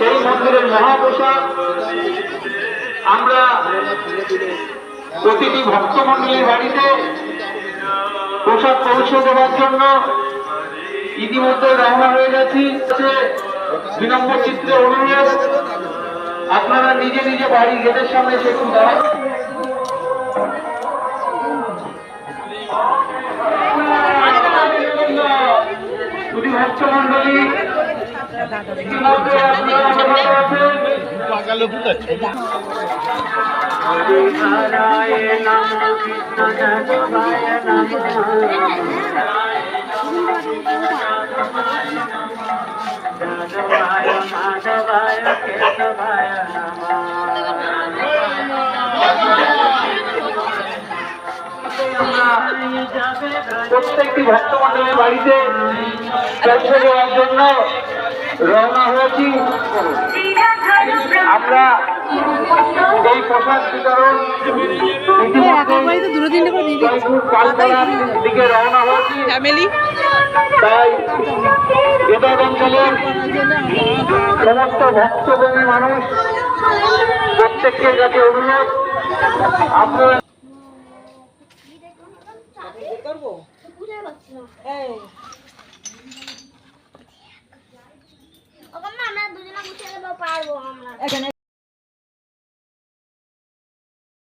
সেই মন্দিরের মহাপ্রসাদ আমরা প্রতিটি ভক্তমন্ডলীর বাড়িতে প্রসাদ পৌঁছে দেওয়ার জন্য ইতিমধ্যে রওনা হয়ে গেছি। 2 নম্বর চিত্রে অনুরোধ, আপনারা নিজে নিজে বাড়ি গেটের সামনে এসে একটু দাঁড়ান। ভক্তমন্ডলী ইতিমধ্যে আপনারা আছেন। প্রত্যেকটি ভক্তমন্ডলীর বাড়িতে পৌঁছে দেওয়ার জন্য রওনা হয়েছি। আমরা এই প্রসাদ বিতরণ পালপাড়ার দিকে রওনা হয়েছি। তাই গোটা অঞ্চলের সমস্ত ভক্তভূমি মানুষ প্রত্যেকের কাছে অনুরোধ, আপনারা আমরা দুজনে গুছিয়ে পারবো আমরা।